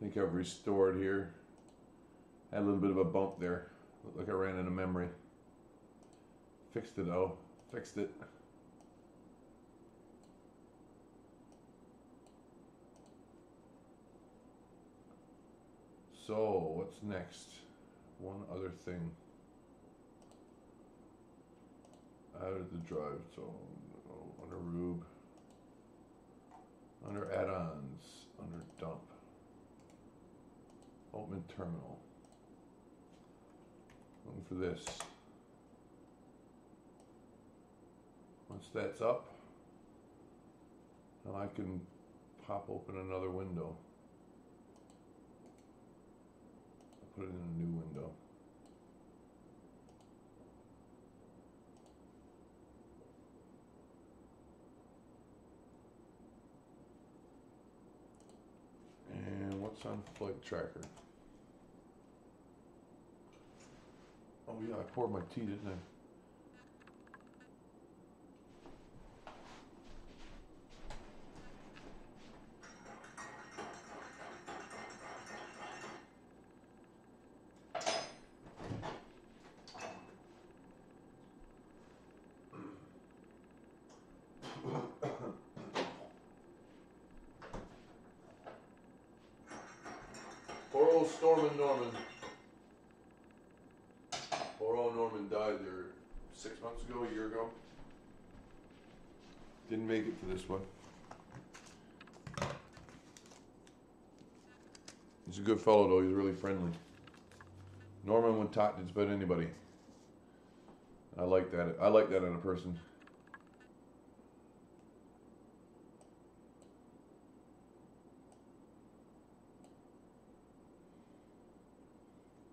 I think I've restored here. Had a little bit of a bump there. Looked like I ran into memory. Fixed it though. Fixed it. So, what's next? One other thing. Out of the drive zone. Oh, under Rube. Under add-ons. Under dump. Open terminal. Looking for this. Once that's up, now I can pop open another window. I'll put it in a new window. And what's on flight tracker? Oh yeah, I poured my tea, didn't I? Poor old Stormin' Norman. Poor old Norman died there 6 months ago, a year ago. Didn't make it to this one. He's a good fellow though, he's really friendly. Norman would talk to just about anybody. I like that. I like that in a person.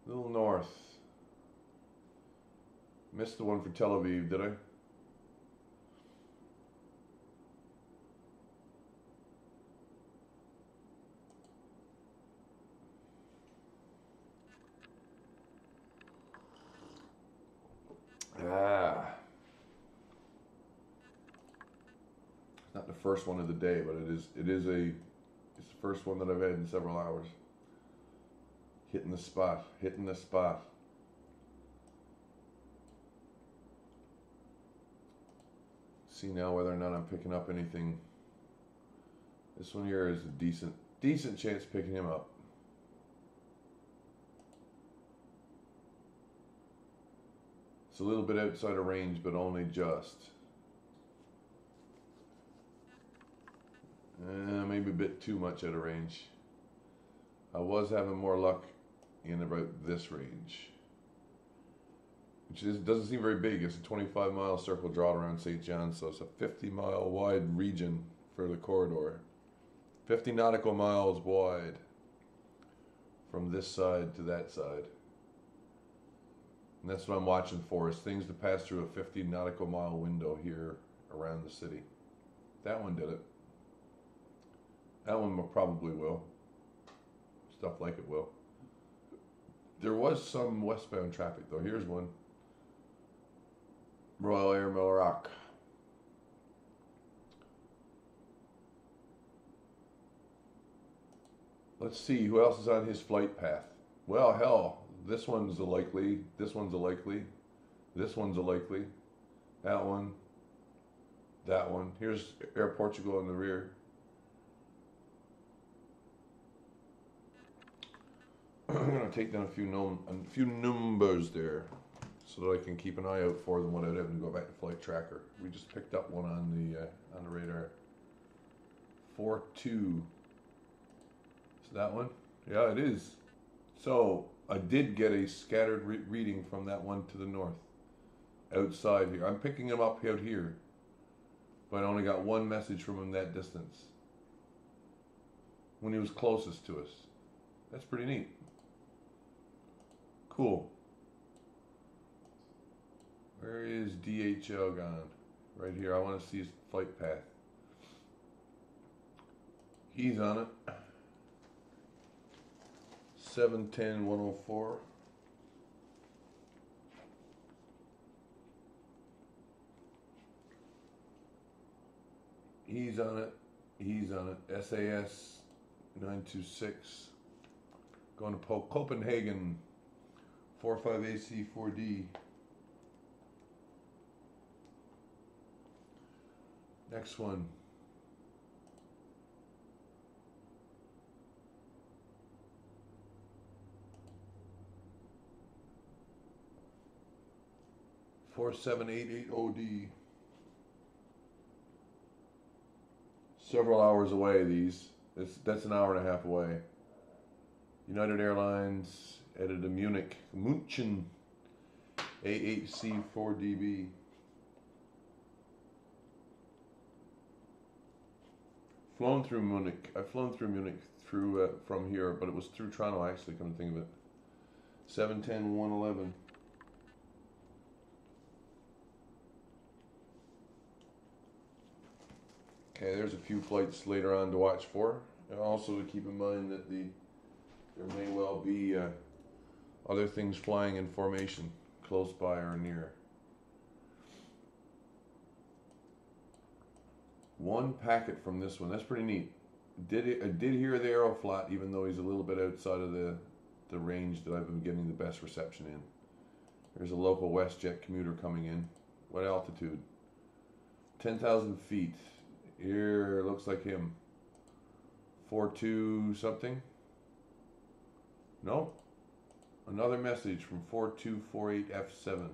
A little north. Missed the one for Tel Aviv, did I? It's not the first one of the day, but it's the first one that I've had in several hours. Hitting the spot, hitting the spot. See now whether or not I'm picking up anything. This one here is a decent chance picking him up. It's a little bit outside of range, but only just. Maybe a bit too much out of range. I was having more luck in about this range, which doesn't seem very big. It's a 25-mile circle draw around St. John's, so it's a 50-mile wide region for the corridor. 50 nautical miles wide from this side to that side. And that's what I'm watching for, is things to pass through a 50 nautical mile window here around the city. That one did it. That one probably will. Stuff like it will. There was some westbound traffic though. Here's one. Royal Air Milrock. Let's see who else is on his flight path. Well, hell, this one's a likely. This one's a likely. This one's a likely. That one. That one. Here's Air Portugal in the rear. I'm going to take down a few numbers there so that I can keep an eye out for them without having to go back to flight tracker. We just picked up one on the radar. 4-2. Is that one? Yeah, it is. So I did get a scattered reading from that one to the north, outside here. I'm picking him up out here, but I only got one message from him that distance when he was closest to us. That's pretty neat. Cool. Where is DHL gone? Right here. I want to see his flight path. He's on it. 710-104. He's on it. He's on it. SAS 926. Going to Copenhagen, 45AC 4D. Next one. .4788 OD. Several hours away. That's an hour and a half away. United Airlines headed to München, AHC4DB. Flown through Munich. I've flown through Munich from here, but it was through Toronto actually. Come to think of it. 710-111. Okay, there's a few flights later on to watch for. And also to keep in mind that there may well be other things flying in formation close by or near. One packet from this one. That's pretty neat. I did hear the Aeroflot, even though he's a little bit outside of the range that I've been getting the best reception in. There's a local WestJet commuter coming in. What altitude? 10,000 feet. Here, looks like him. 42 something? Nope. Another message from 4248F7.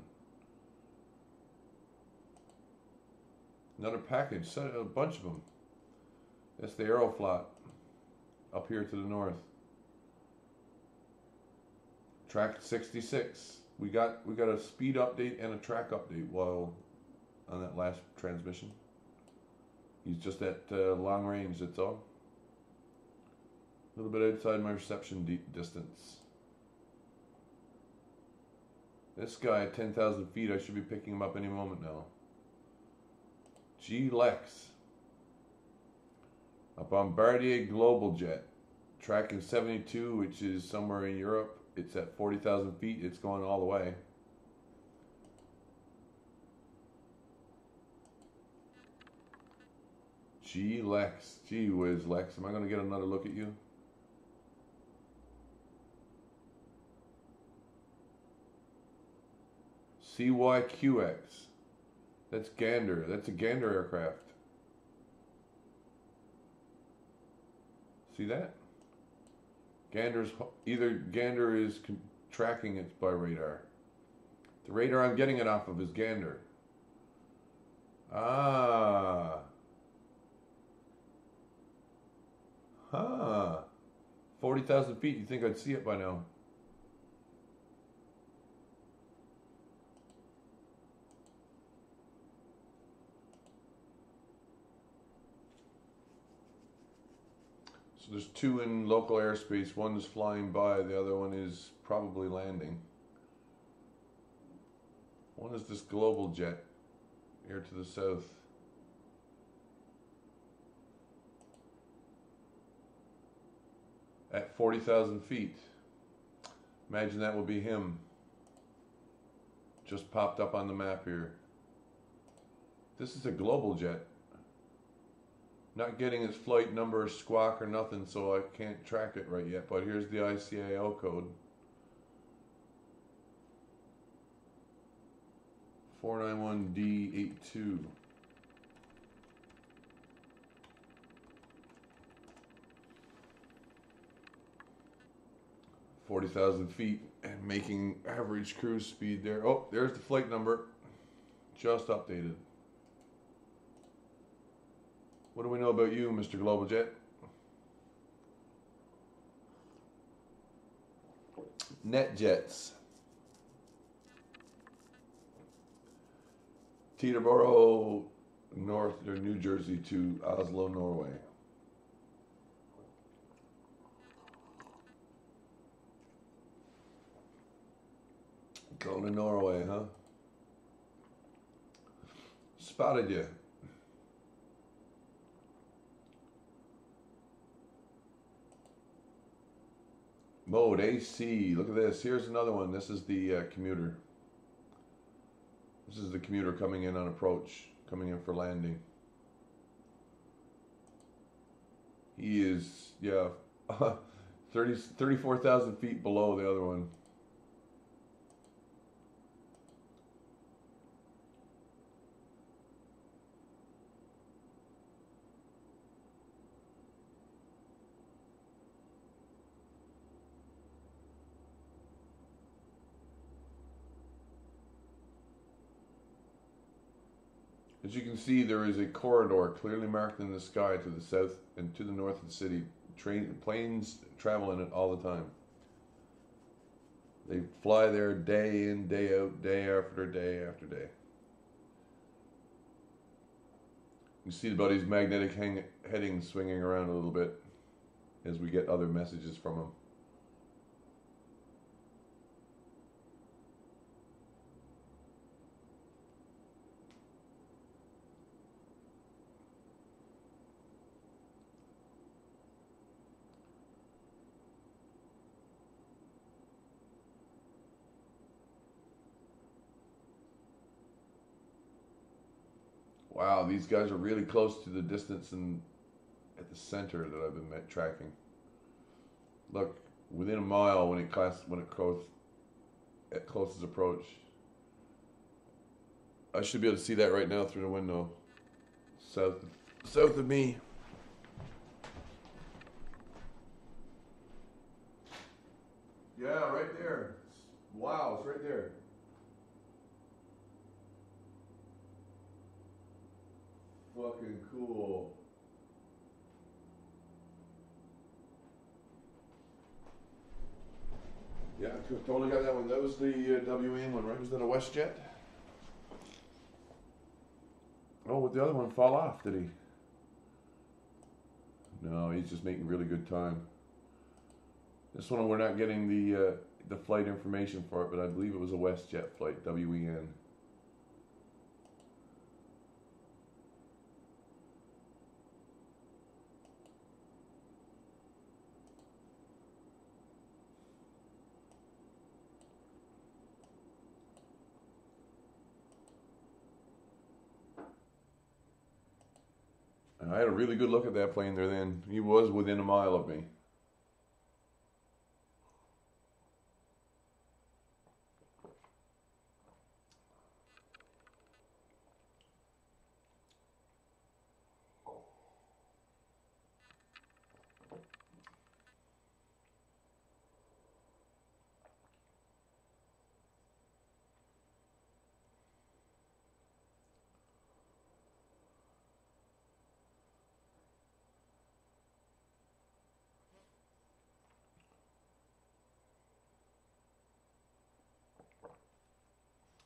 Another package, a bunch of them. That's the Aeroflot up here to the north. Track 66. We got a speed update and a track update while on that last transmission. He's just at long range, that's all. A little bit outside my reception distance. This guy at 10,000 feet, I should be picking him up any moment now. G-Lex. A Bombardier Global Jet. Tracking 72, which is somewhere in Europe. It's at 40,000 feet. It's going all the way. G-Lex. Gee whiz, Lex. Am I going to get another look at you? CYQX. That's Gander. That's a Gander aircraft. See that? Either Gander is tracking it by radar. The radar I'm getting it off of is Gander. Ah. Huh. 40,000 feet. You think I'd see it by now? So there's two in local airspace. One is flying by. The other one is probably landing. One is this global jet here to the south. At 40,000 feet. Imagine that will be him. Just popped up on the map here. This is a global jet. Not getting its flight number, squawk or nothing, so I can't track it right yet. But here's the ICAO code. 491D82. $40,000 feet and making average cruise speed there. Oh, there's the flight number. Just updated. What do we know about you, Mr. Global Jet? NetJets. Teterboro, North or New Jersey to Oslo, Norway. Going to Norway, huh? Spotted you. Mode AC. Look at this. Here's another one. This is the commuter. This is the commuter coming in on approach, coming in for landing. He is, yeah, 34,000 feet below the other one. As you can see, there is a corridor clearly marked in the sky to the south and to the north of the city. Planes travel in it all the time. They fly there day in, day out, day after day after day. You see the buddy's magnetic heading swinging around a little bit as we get other messages from him. Wow, these guys are really close to the distance and at the center that I've been tracking. Look, within a mile when it goes at closest approach. I should be able to see that right now through the window. South of me. Yeah, right there. Wow, it's right there. Fucking cool. Yeah, totally got that one. That was the WM one, right? Was that a WestJet? Oh, would the other one fall off, did he? No, he's just making really good time. This one we're not getting the flight information for it, but I believe it was a WestJet flight, WEN. I had a really good look at that plane there then. He was within a mile of me.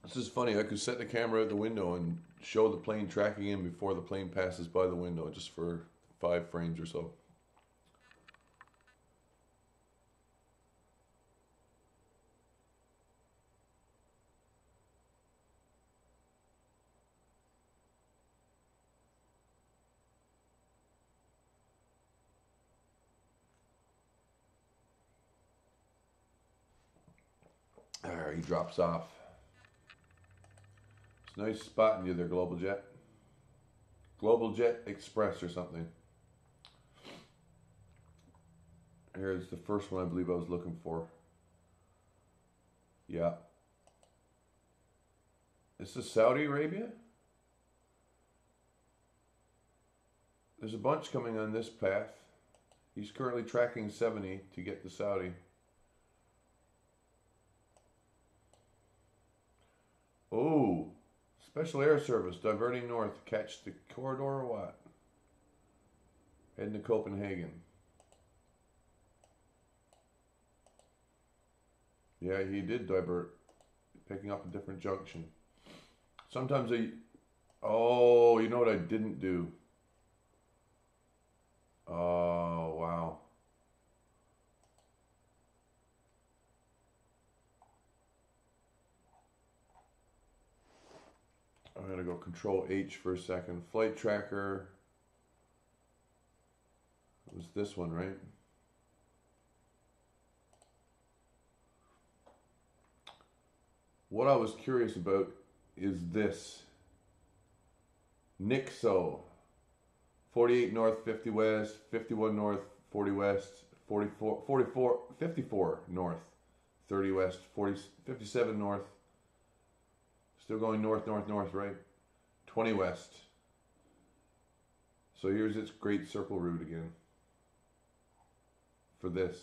This is funny. I could set the camera out the window and show the plane tracking in before the plane passes by the window, just for 5 frames or so. There, he drops off. It's a nice spotting you there, Global Jet. Global Jet Express or something. Here's the first one I believe I was looking for. Yeah. This is Saudi Arabia? There's a bunch coming on this path. He's currently tracking 70 to get to Saudi. Oh, Special Air Service diverting north. Catch the corridor or what? Heading to Copenhagen. Yeah, he did divert, picking up a different junction. Sometimes oh, you know what I didn't do? Oh, wow. I'm going to go Control H for a second. Flight tracker. It was this one, right? What I was curious about is this. Nixo. 48 north, 50 west, 51 north, 40 west, 54 north, 30 west, 57 north, still going north, right? 20 west. So here's its great circle route again for this.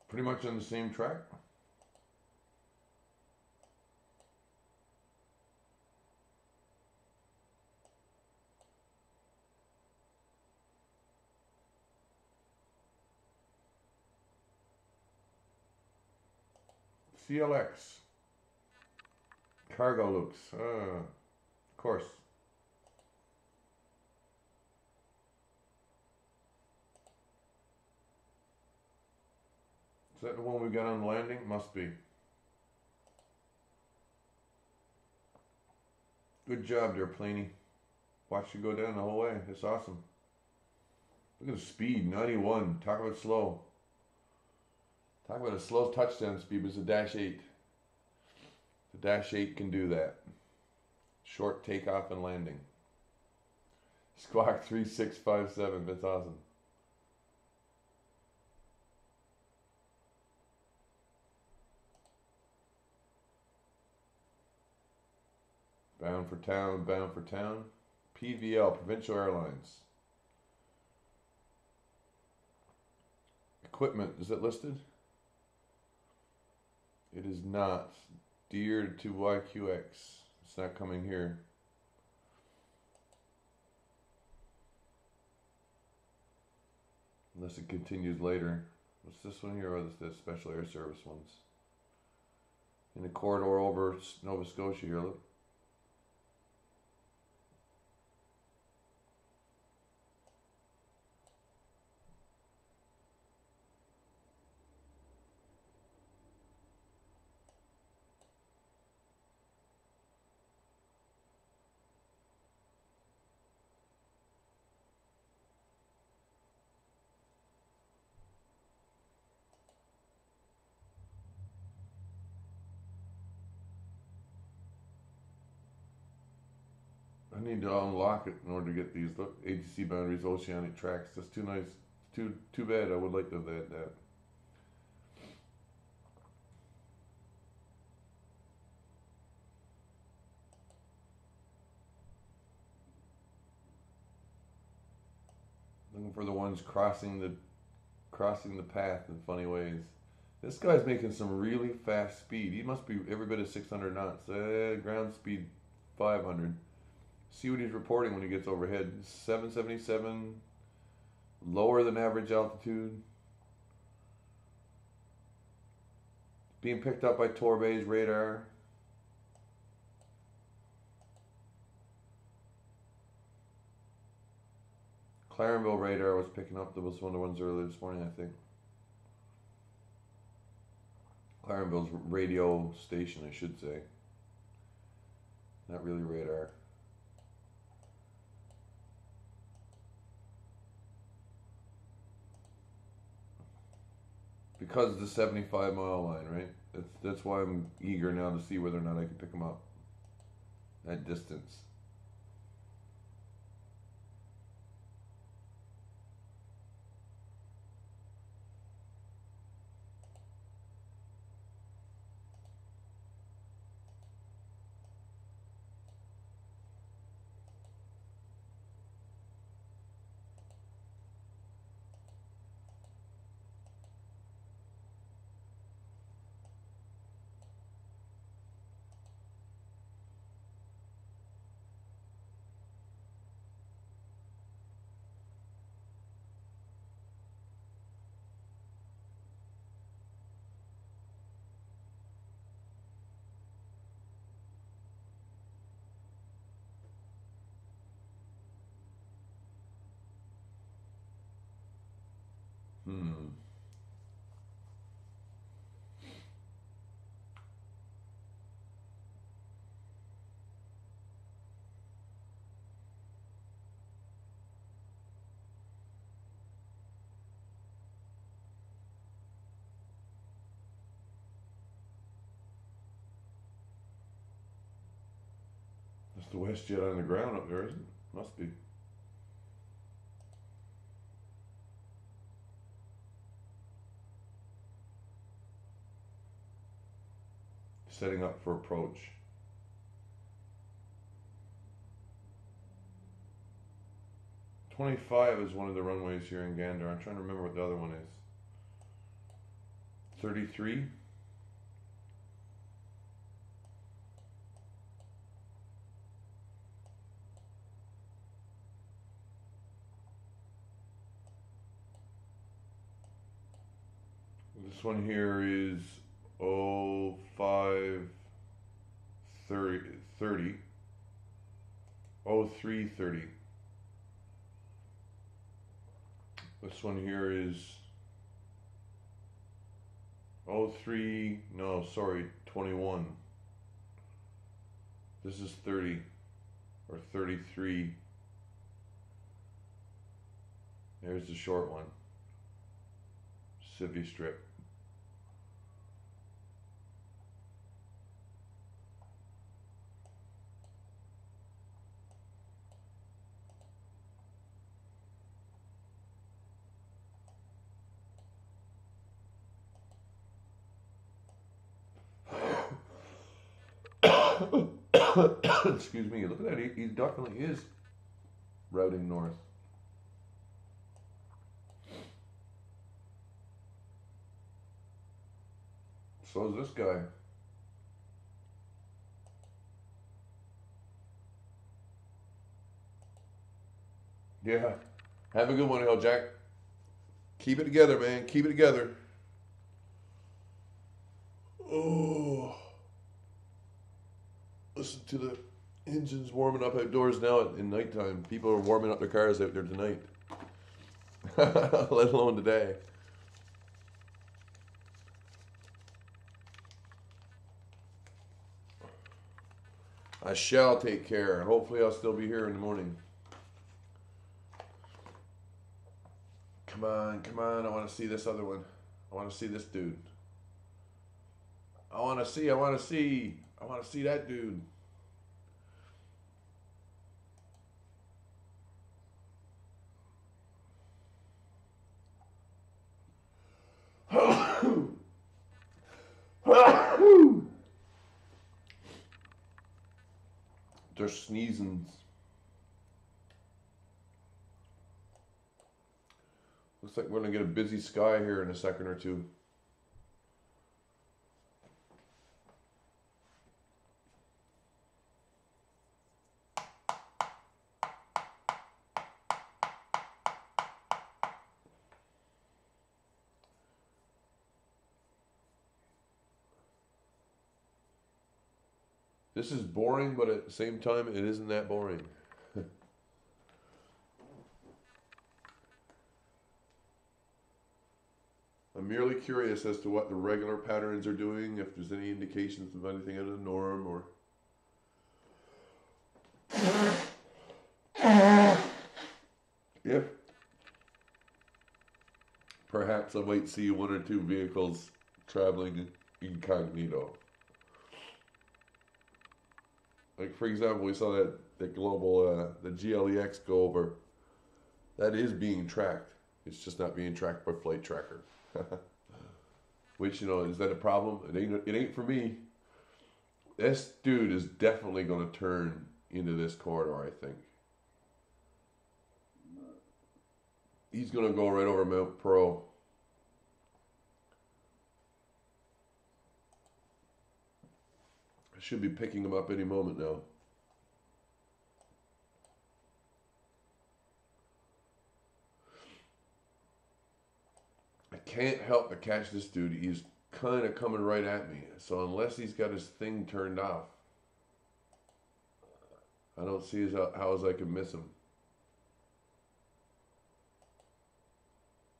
Pretty much on the same track. CLX. Cargo looks. Of course. Is that the one we got on the landing? Must be. Good job there, Planey. Watch you go down the whole way. It's awesome. Look at the speed, 91. Talk about slow. Talk about a slow touchdown speed, but it's a dash 8. The dash 8 can do that. Short takeoff and landing. Squawk 3657. That's awesome. Bound for town, bound for town. PVL, Provincial Airlines. Equipment, is it listed? It is not. Deer to YQX. It's not coming here. Unless it continues later. What's this one here? Or is this Special Air Service ones? In the corridor over Nova Scotia here, look. I need to unlock it in order to get these. Look, ATC boundaries, oceanic tracks. That's too nice. Too bad. I would like to have had that. Looking for the ones crossing the path in funny ways. This guy's making some really fast speed. He must be every bit of 600 knots. Ground speed 500. See what he's reporting when he gets overhead. 777, lower than average altitude. Being picked up by Torbay's radar. Clarenville radar was picking up. That was one of the ones earlier this morning, I think. Clarenville's radio station, I should say. Not really radar. Because of the 75-mile line, right? That's why I'm eager now to see whether or not I can pick them up at distance. It's the WestJet on the ground up there, isn't it? Must be. Setting up for approach. .25 is one of the runways here in Gander. I'm trying to remember what the other one is. 33. This one here is 0530. 0330. This one here is 21. This is 30 or 33. There's the short one. Civvy strip. Excuse me, look at that, he definitely is routing north. So is this guy. Yeah, have a good one, Hill Jack. Keep it together, man, keep it together. Oh. Listen to the engines warming up outdoors now in nighttime. People are warming up their cars out there tonight. Let alone today. I shall take care. Hopefully I'll still be here in the morning. Come on, come on. I want to see this other one. I want to see this dude. I want to see that dude. They're sneezing. Looks like we're going to get a busy sky here in a second or two. This is boring, but at the same time, it isn't that boring. I'm merely curious as to what the regular patterns are doing, if there's any indications of anything out of the norm, or... if perhaps I might see one or two vehicles traveling incognito. Like, for example, we saw that global, the GLEX go over. That is being tracked. It's just not being tracked by Flight Tracker. Which, you know, is that a problem? It ain't for me. This dude is definitely going to turn into this corridor, I think. He's going to go right over Mount Pro. I should be picking him up any moment now. I can't help but catch this dude. He's kind of coming right at me. So unless he's got his thing turned off, I don't see how I can miss him.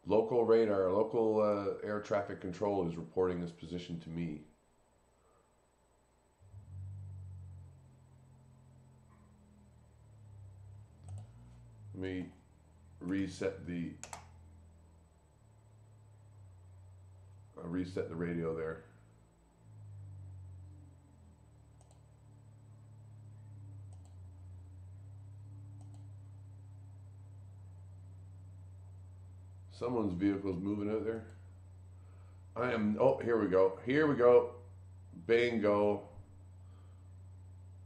Local radar, local air traffic control is reporting this position to me. Let me reset the radio there. Someone's vehicle's moving out there. I am, oh, here we go. Here we go. Bingo.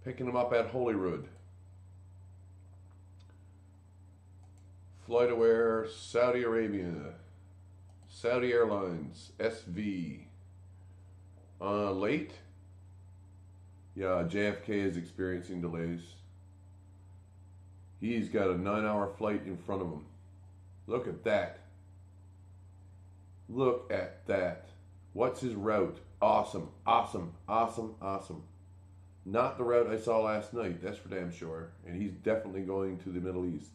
Picking them up at Holyrood. FlightAware, Saudi Arabia. Saudi Airlines, SV. Late? Yeah, JFK is experiencing delays. He's got a 9-hour flight in front of him. Look at that. Look at that. What's his route? Awesome, awesome, awesome, awesome. Not the route I saw last night, that's for damn sure. And he's definitely going to the Middle East.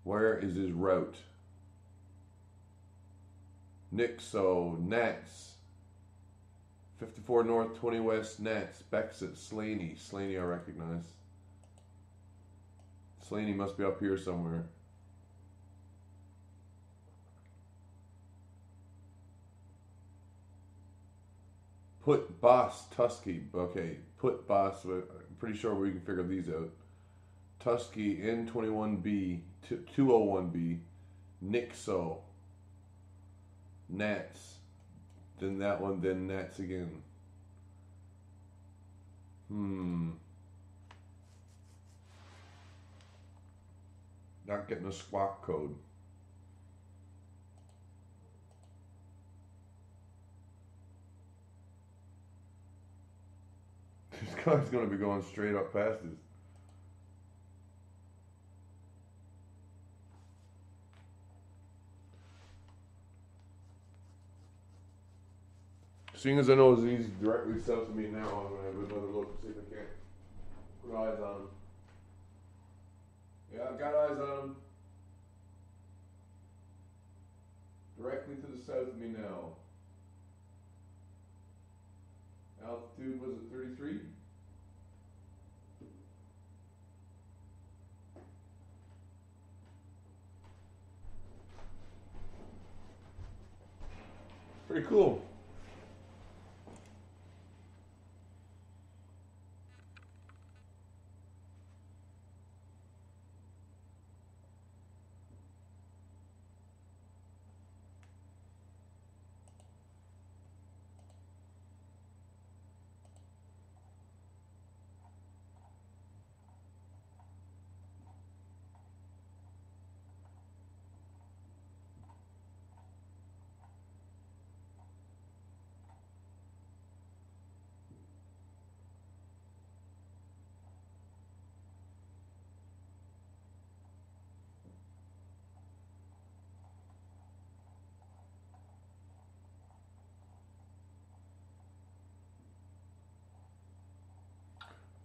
Where is his route? Nixo, Nats. 54 North, 20 West, Nats. Bexit, Slaney. Slaney I recognize. Slaney must be up here somewhere. Put Boss, Tusky. Okay, Put Boss. I'm pretty sure we can figure these out. Tusky, N21B, 201B, Nixo, Nats, then that one, then Nats again. Not getting a squawk code. This guy's going to be going straight up past us. Seeing as I know he's directly south of me now, I'm going to have another look to see if I can't put eyes on him. Yeah, I've got eyes on him. Directly to the south of me now. Altitude, was it 33? Pretty cool.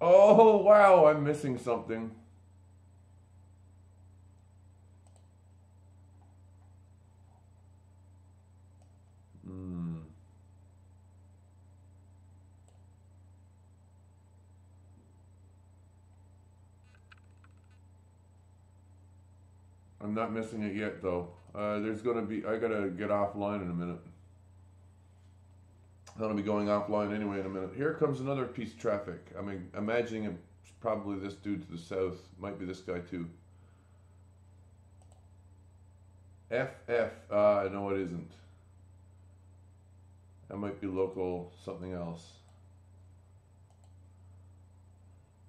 Oh, wow, I'm missing something. I'm not missing it yet, though. There's going to be, I got to get offline in a minute. I'm going to be going offline anyway in a minute. Here comes another piece of traffic. I'm imagining it's probably this dude to the south. Might be this guy too. FF, no it isn't. That might be local something else.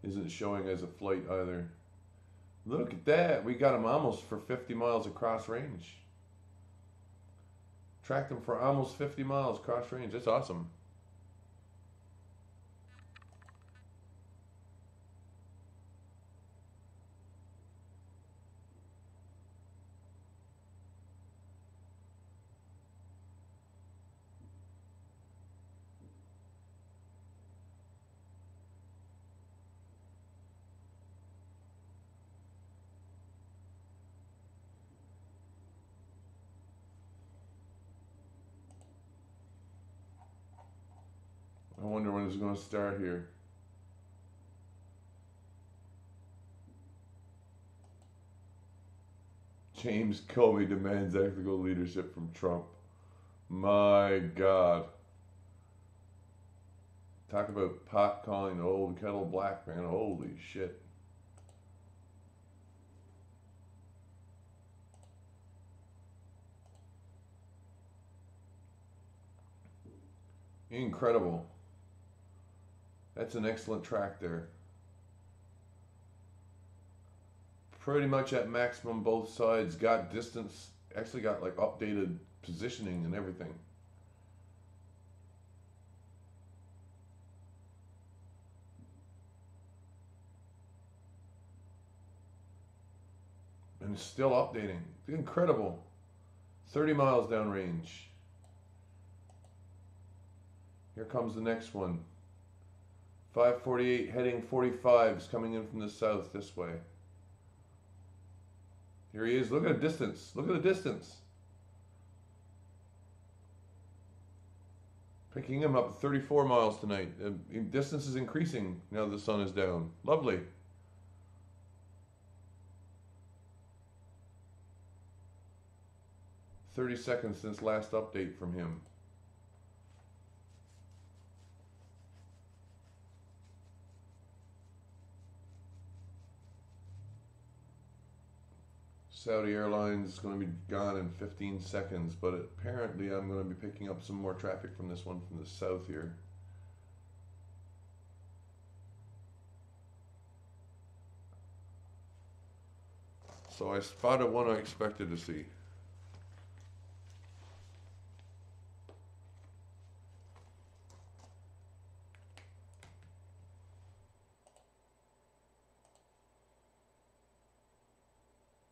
Isn't showing as a flight either. Look at that. We got him almost for 50 miles across range. Tracked him for almost 50 miles cross range. That's awesome. I wonder when it's going to start here. James Comey demands ethical leadership from Trump. My God. Talk about pot calling the old kettle black, man. Holy shit. Incredible. That's an excellent track there. Pretty much at maximum both sides. Got distance, actually got like updated positioning and everything. And it's still updating. Incredible. 30 miles downrange. Here comes the next one. 548 heading 45s coming in from the south this way. Here he is. Look at the distance. Look at the distance. Picking him up 34 miles tonight. The distance is increasing now the sun is down. Lovely. "30 seconds since last update from him. Saudi Airlines is going to be gone in 15 seconds, but apparently I'm going to be picking up some more traffic from this one from the south here. So I spotted one I expected to see.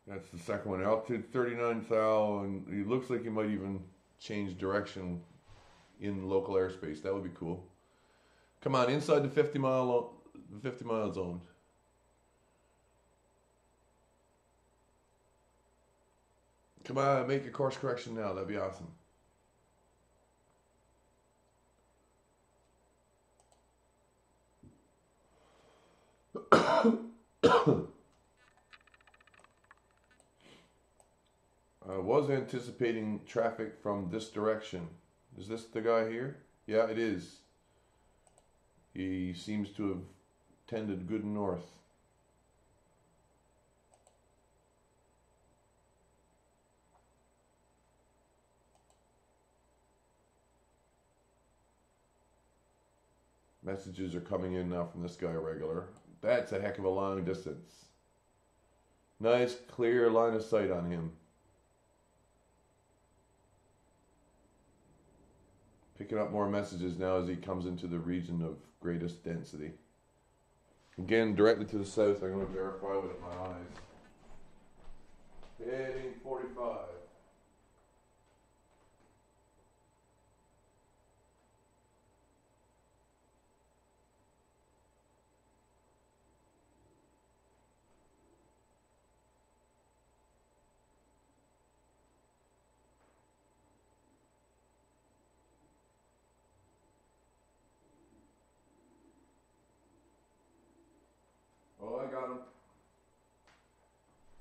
That's the second one. Altitude 39,000. He looks like he might even change direction in local airspace. That would be cool. Come on, inside the 50 mile zone. Come on, make a course correction now. That'd be awesome. I was anticipating traffic from this direction. Is this the guy here? Yeah, it is. He seems to have tended good north. Messages are coming in now from this guy regular. That's a heck of a long distance. Nice, clear line of sight on him. Picking up more messages now as he comes into the region of greatest density. Again, directly to the south, I'm going to verify with my eyes. Heading 45. Oh, I got him.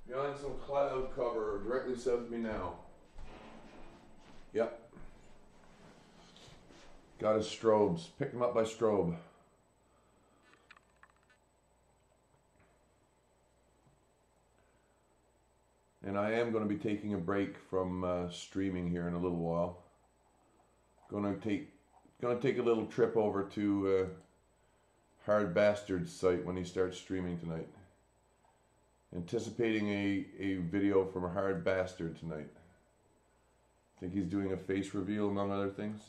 Behind some cloud cover directly south of me now. Yep. Got his strobes. Picked him up by strobe. And I am going to be taking a break from streaming here in a little while. Going to take a little trip over to Hard Bastard's site when he starts streaming tonight. Anticipating a video from a Hard Bastard tonight. I think he's doing a face reveal among other things.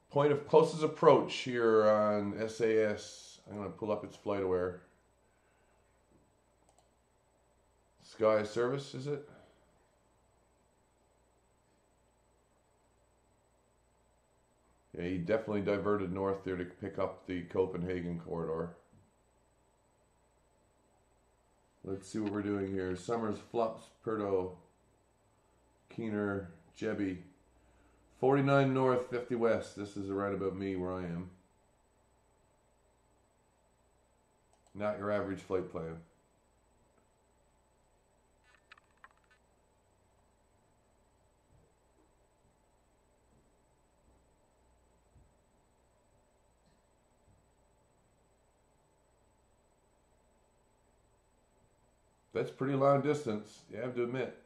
Point of closest approach here on SAS. I'm going to pull up its flight aware. Sky Service, is it? Yeah, he definitely diverted north there to pick up the Copenhagen corridor. Let's see what we're doing here. Summers, Flops, Perdo, Keener, Jebby. 49 north, 50 west. This is right about me where I am. Not your average flight plan. That's pretty long distance, you have to admit.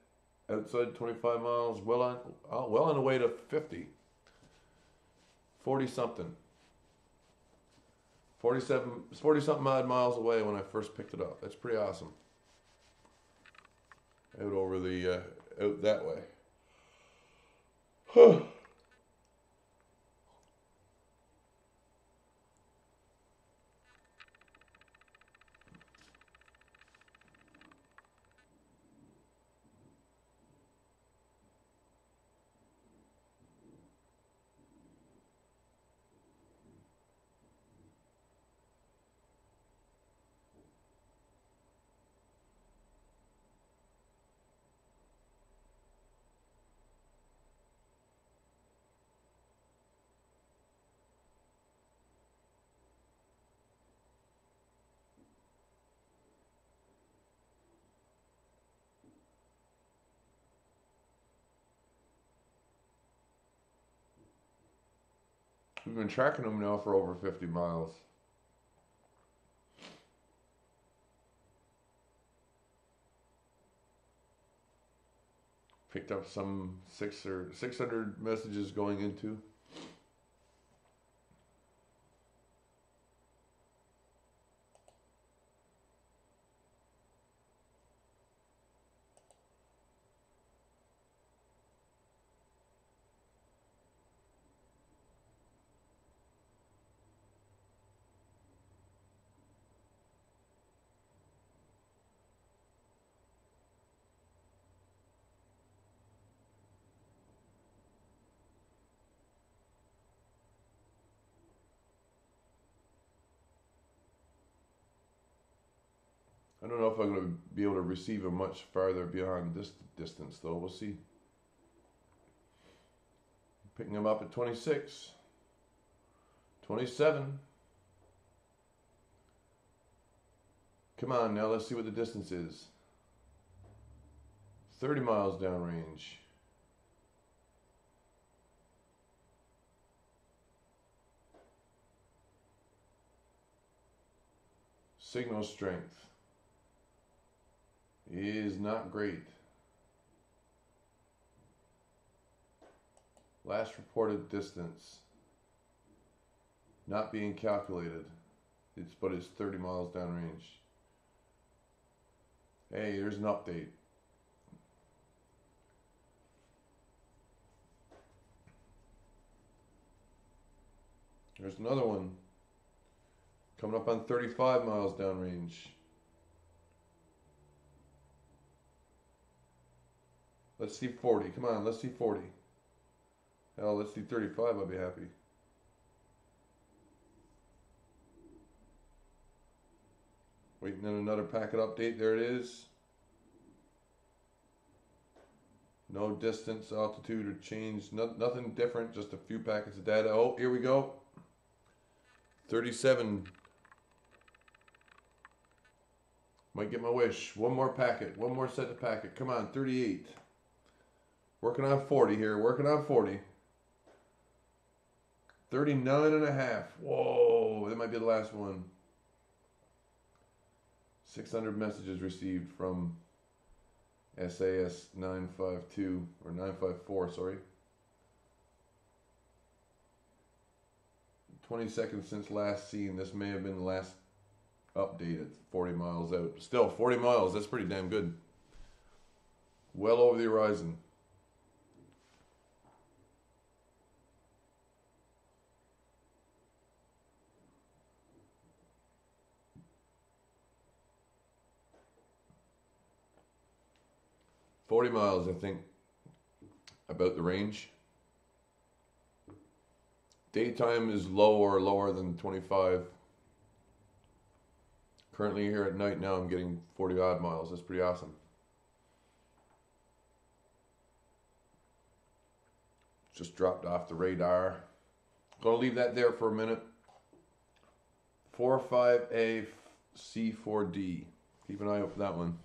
outside 25 miles, well on the way to 50. 40 something. 40 something odd miles away when I first picked it up. That's pretty awesome. Out over the, out that way. We've been tracking them now for over 50 miles. Picked up some 600 messages going into. I don't know if I'm going to be able to receive them much farther beyond this distance, though. We'll see. Picking them up at 26, 27. Come on now, let's see what the distance is. 30 miles downrange. Signal strength is not great. Last reported distance not being calculated. But it's 30 miles downrange. Hey, here's an update. There's another one coming up on 35 miles downrange. Let's see 40. Come on, let's see 40. Hell, let's see 35. I'll be happy. Waiting on another packet update. There it is. No distance, altitude, or change. Nothing different. Just a few packets of data. Oh, here we go. 37. Might get my wish. One more packet. One more set of packet. Come on, 38. Working on 40 here. Working on 40. 39 and a half. Whoa, that might be the last one. 600 messages received from SAS 952 or 954, sorry. 20 seconds since last seen. This may have been the last update at 40 miles out. Still, 40 miles, that's pretty damn good. Well over the horizon. $40 miles, I think, about the range. Daytime is lower than 25. Currently here at night now I'm getting 40 odd miles. That's pretty awesome. Just dropped off the radar. Gonna leave that there for a minute. 45A C4D. Keep an eye out for that one.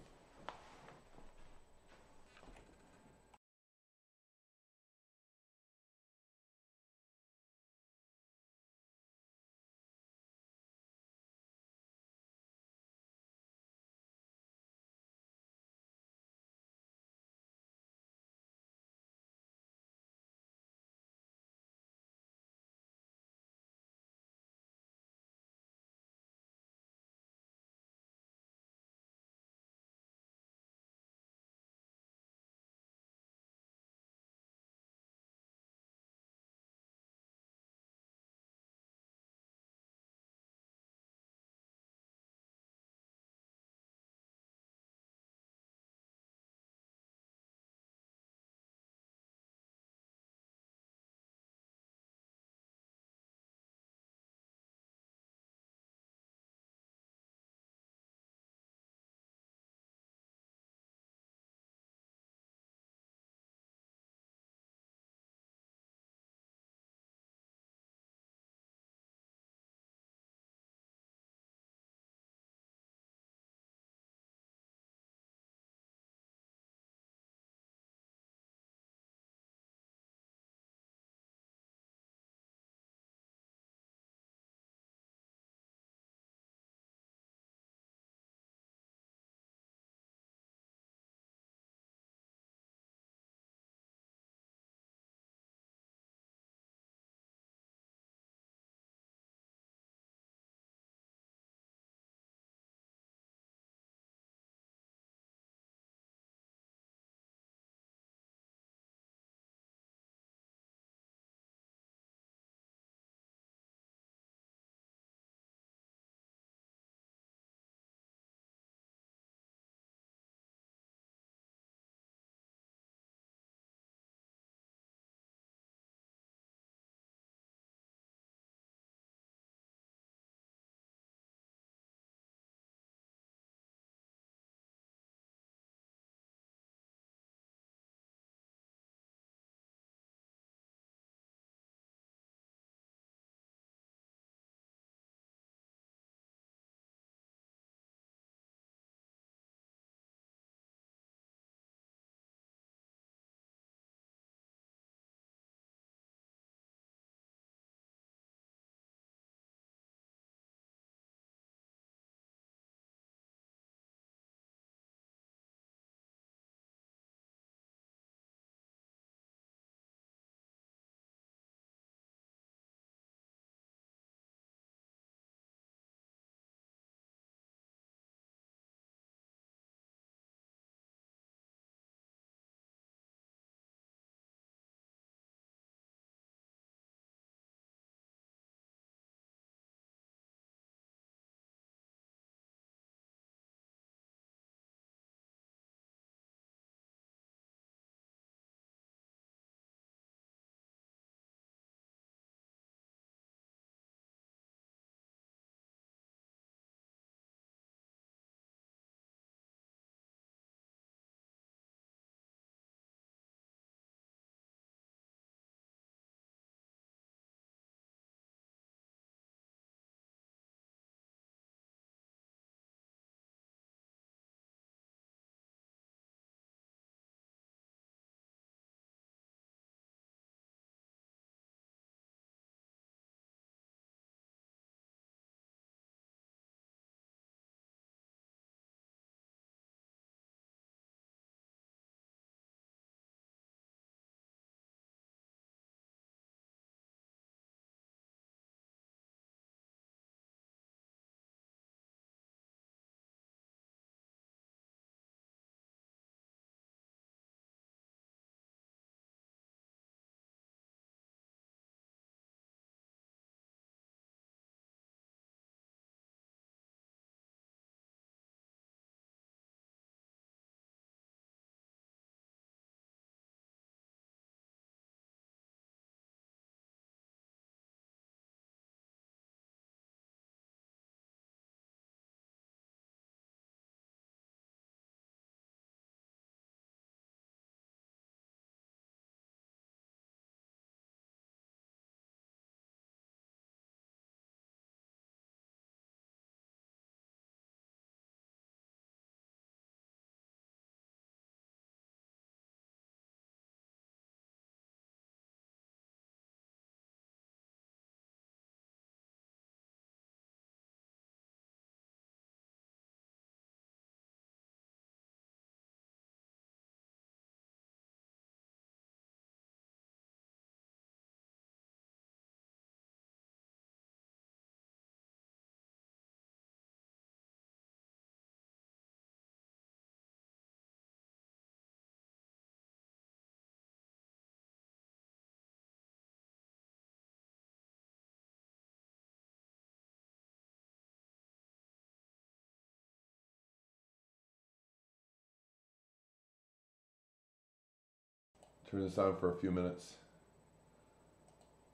Turn this on for a few minutes.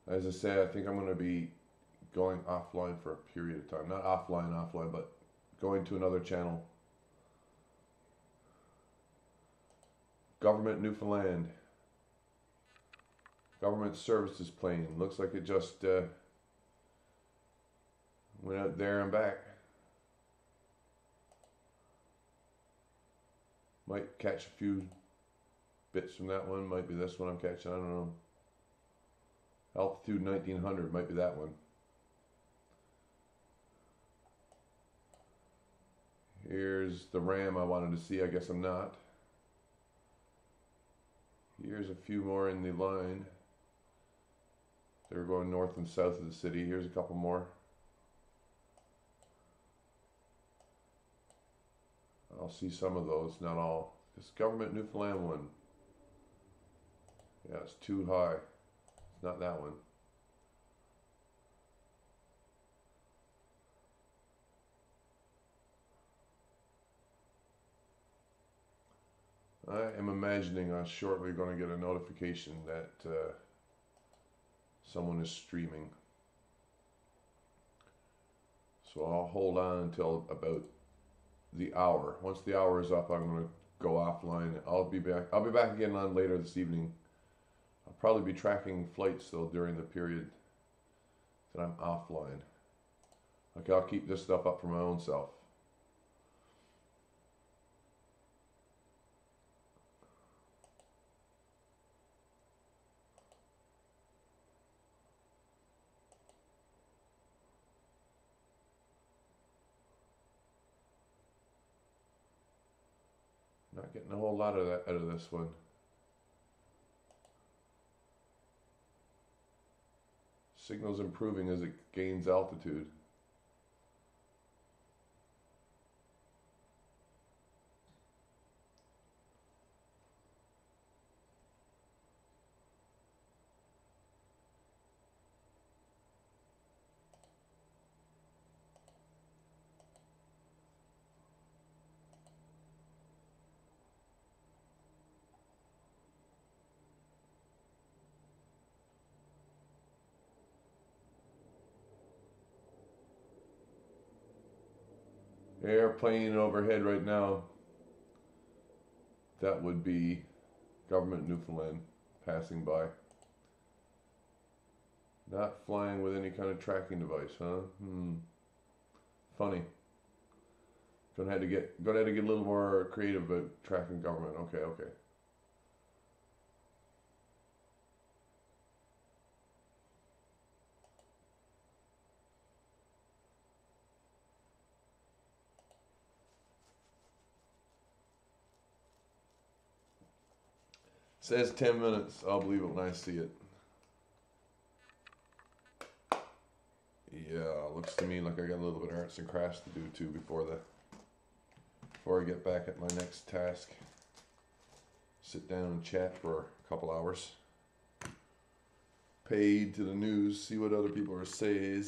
As I say, I think I'm going to be going offline for a period of time. Not offline, but going to another channel. Government Newfoundland. Government services plane. Looks like it just went out there and back. Might catch a few bits from that one. Might be this one I'm catching. I don't know. Altitude 1900 might be that one. Here's the ram I wanted to see. I guess I'm not. Here's a few more in the line. They're going north and south of the city. Here's a couple more. I'll see some of those, not all. This Government Newfoundland one. Yeah, it's too high. It's not that one. I am imagining I'm shortly going to get a notification that someone is streaming. So I'll hold on until about the hour. Once the hour is up, I'm going to go offline. I'll be back again on later this evening. I'll probably be tracking flights though during the period that I'm offline. Okay, I'll keep this stuff up for my own self. Not getting a whole lot of that out of this one. Signal's improving as it gains altitude. Airplane overhead right now. That would be Government Newfoundland passing by. Not flying with any kind of tracking device, huh? Funny. Gonna have to get a little more creative about tracking government. Okay. Says 10 minutes. I'll believe it when I see it. Yeah, looks to me like I got a little bit of arts and crafts to do too before I get back at my next task. Sit down and chat for a couple hours. Paid to the news, see what other people are saying.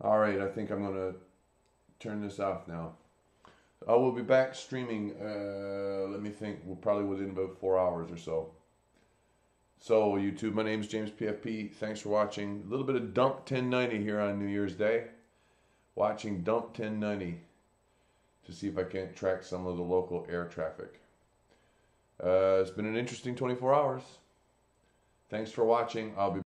All right, I think I'm going to turn this off now. I will be back streaming, let me think, probably within about 4 hours or so. So, YouTube, my name's jamespfp. Thanks for watching. A little bit of Dump 1090 here on New Year's Day. Watching Dump 1090 to see if I can't track some of the local air traffic. It's been an interesting 24 hours. Thanks for watching. I'll be